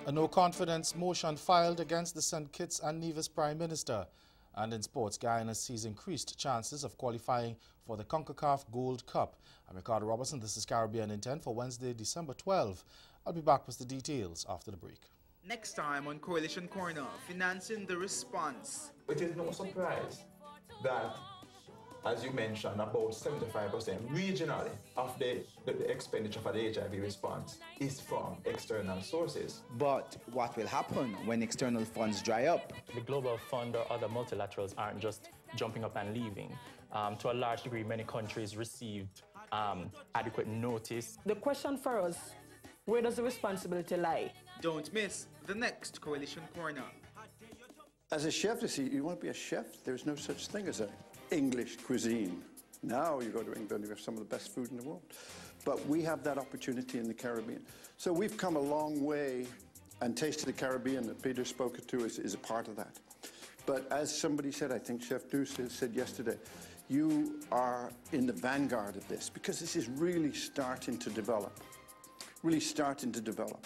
A no-confidence motion filed against the St. Kitts and Nevis Prime Minister. And in sports, Guyana sees increased chances of qualifying for the CONCACAF Gold Cup. I'm Ricardo Robertson. This is Caribbean in 10 for Wednesday, December 12. I'll be back with the details after the break. Next time on Coalition Corner, financing the response. It is no surprise that, as you mentioned, about 75% regionally of the expenditure for the HIV response is from external sources. But what will happen when external funds dry up? The Global Fund or other multilaterals aren't just jumping up and leaving. To a large degree, many countries received adequate notice. The question for us, where does the responsibility lie? Don't miss the next Coalition Corner. As a chef, you want to be a chef? There's no such thing as an English cuisine. Now you go to England, you have some of the best food in the world. But we have that opportunity in the Caribbean. So we've come a long way, and Taste of the Caribbean that Peter spoke to is a part of that. But as somebody said, I think Chef Deuce said yesterday, you are in the vanguard of this because this is really starting to develop. Really starting to develop.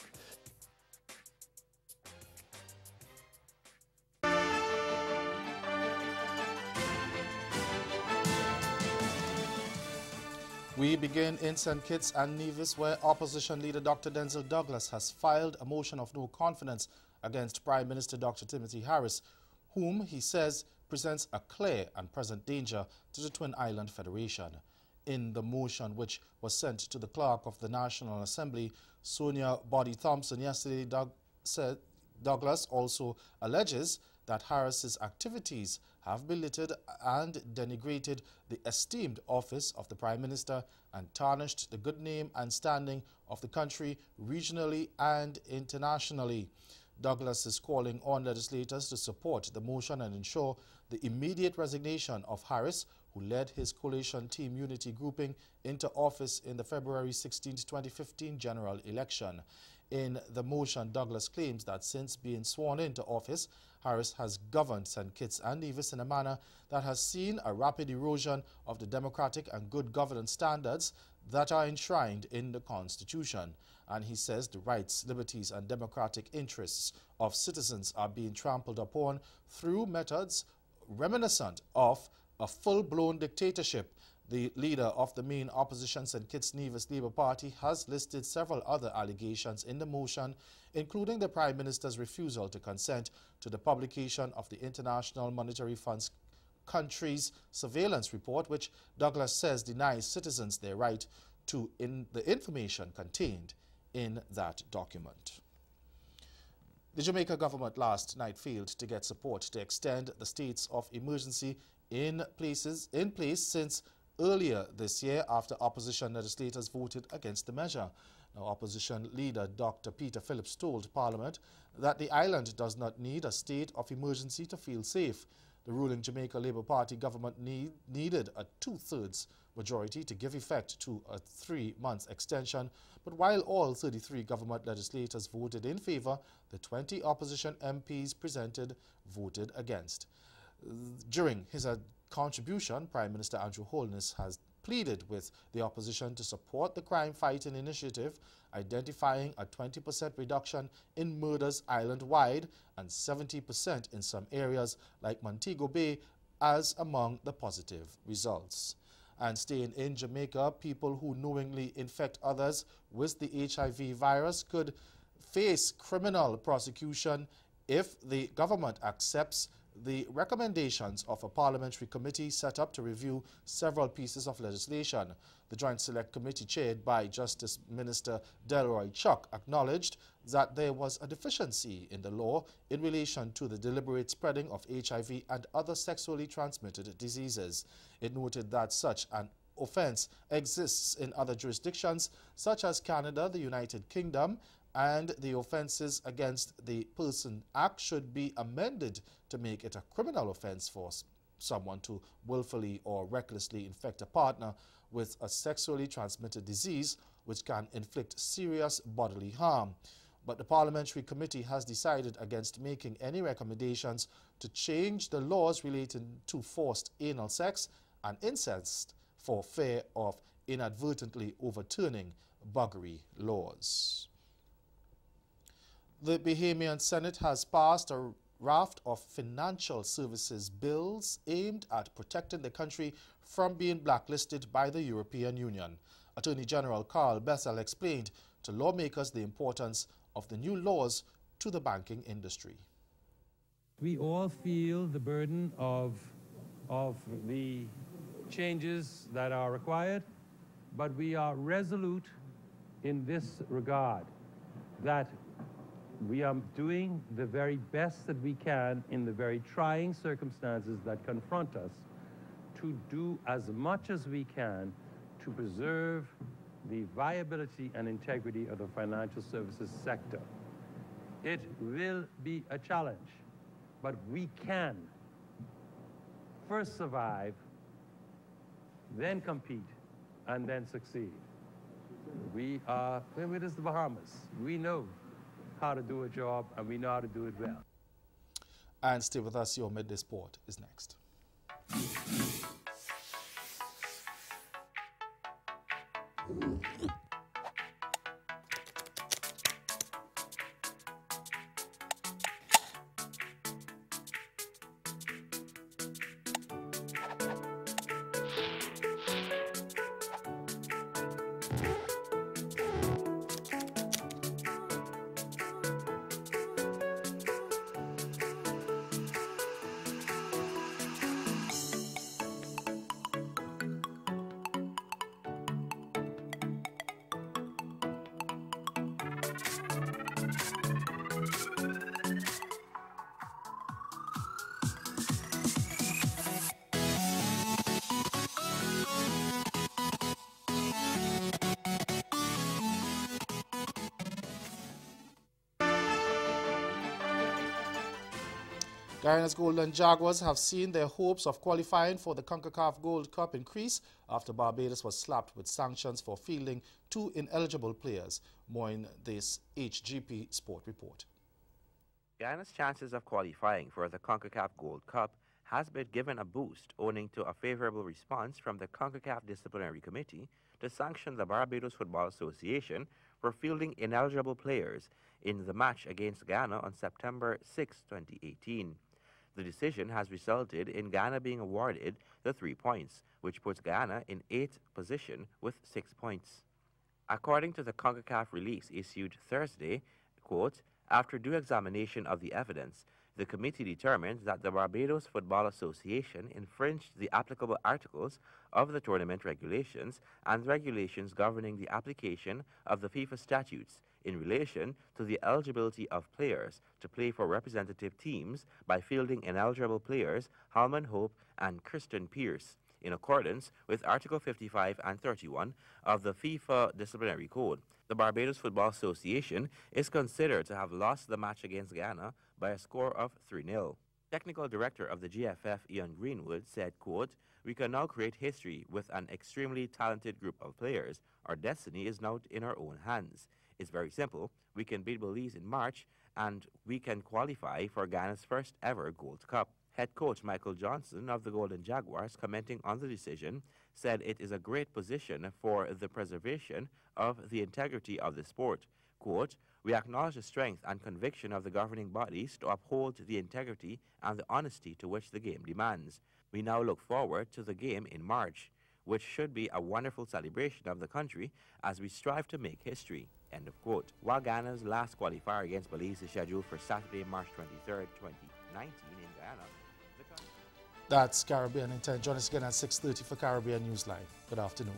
We begin in St. Kitts and Nevis, where opposition leader Dr. Denzil Douglas has filed a motion of no confidence against Prime Minister Dr. Timothy Harris, whom he says presents a clear and present danger to the Twin Island Federation. In the motion, which was sent to the clerk of the National Assembly, Sonia Boddy Thompson, yesterday, Douglas also alleges that Harris's activities have belittled and denigrated the esteemed office of the Prime Minister and tarnished the good name and standing of the country regionally and internationally. Douglas is calling on legislators to support the motion and ensure the immediate resignation of Harris, who led his coalition team Unity grouping into office in the February 16, 2015 general election. In the motion, Douglas claims that since being sworn into office, Harris has governed St. Kitts and Nevis in a manner that has seen a rapid erosion of the democratic and good governance standards that are enshrined in the Constitution. And he says the rights, liberties and democratic interests of citizens are being trampled upon through methods reminiscent of a full-blown dictatorship. The leader of the main opposition St. Kitts Nevis Labour Party has listed several other allegations in the motion, including the Prime Minister's refusal to consent to the publication of the International Monetary Fund's country's surveillance report, which Douglas says denies citizens their right to the information contained in that document. The Jamaica government last night failed to get support to extend the states of emergency in place since earlier this year after opposition legislators voted against the measure. Now, opposition leader Dr. Peter Phillips told Parliament that the island does not need a state of emergency to feel safe. The ruling Jamaica Labour Party government needed a two-thirds majority to give effect to a 3-month extension, but while all 33 government legislators voted in favour, the 20 opposition MPs presented voted against. During his contribution, Prime Minister Andrew Holness has pleaded with the opposition to support the crime-fighting initiative, identifying a 20% reduction in murders island-wide and 70% in some areas like Montego Bay as among the positive results. And staying in Jamaica, people who knowingly infect others with the HIV virus could face criminal prosecution if the government accepts the recommendations of a parliamentary committee set up to review several pieces of legislation. The Joint Select Committee, chaired by Justice Minister Delroy Chuck, acknowledged that there was a deficiency in the law in relation to the deliberate spreading of HIV and other sexually transmitted diseases. It noted that such an offense exists in other jurisdictions such as Canada, the United Kingdom, and the Offences Against the Person Act should be amended to make it a criminal offence for someone to willfully or recklessly infect a partner with a sexually transmitted disease which can inflict serious bodily harm. But the Parliamentary Committee has decided against making any recommendations to change the laws relating to forced anal sex and incest for fear of inadvertently overturning buggery laws. The Bahamian Senate has passed a raft of financial services bills aimed at protecting the country from being blacklisted by the European Union. Attorney General Carl Bessel explained to lawmakers the importance of the new laws to the banking industry. We all feel the burden of the changes that are required, but we are resolute in this regard, that we are doing the very best that we can in the very trying circumstances that confront us to do as much as we can to preserve the viability and integrity of the financial services sector. It will be a challenge, but we can first survive, then compete, and then succeed. We are, it is the Bahamas. We know how to do a job, and we know how to do it well. And stay with us, your Midday Sport is next. Guyana's Golden Jaguars have seen their hopes of qualifying for the CONCACAF Gold Cup increase after Barbados was slapped with sanctions for fielding 2 ineligible players. More in this HGP Sport report. Guyana's chances of qualifying for the CONCACAF Gold Cup has been given a boost owing to a favorable response from the CONCACAF Disciplinary Committee to sanction the Barbados Football Association for fielding ineligible players in the match against Ghana on September 6, 2018. The decision has resulted in Ghana being awarded the 3 points, which puts Ghana in 8th position with 6 points. According to the CONCACAF release issued Thursday, quote, after due examination of the evidence, the committee determined that the Barbados Football Association infringed the applicable articles of the tournament regulations and regulations governing the application of the FIFA statutes in relation to the eligibility of players to play for representative teams by fielding ineligible players Halman Hope and Kristen Pierce, in accordance with Article 55 and 31 of the FIFA Disciplinary Code. The Barbados Football Association is considered to have lost the match against Ghana by a score of 3-0. Technical Director of the GFF, Ian Greenwood, said, quote, we can now create history with an extremely talented group of players. Our destiny is now in our own hands. It's very simple. We can beat Belize in March, and we can qualify for Ghana's first ever Gold Cup. Head coach Michael Johnson of the Golden Jaguars, commenting on the decision, said it is a great position for the preservation of the integrity of the sport. Quote, we acknowledge the strength and conviction of the governing bodies to uphold the integrity and the honesty to which the game demands. We now look forward to the game in March, which should be a wonderful celebration of the country as we strive to make history. End of quote. While Ghana's last qualifier against Belize is scheduled for Saturday, March 23rd, 2019 in Ghana. That's Caribbean Intent. Join us again at 6:30 for Caribbean Newsline. Good afternoon.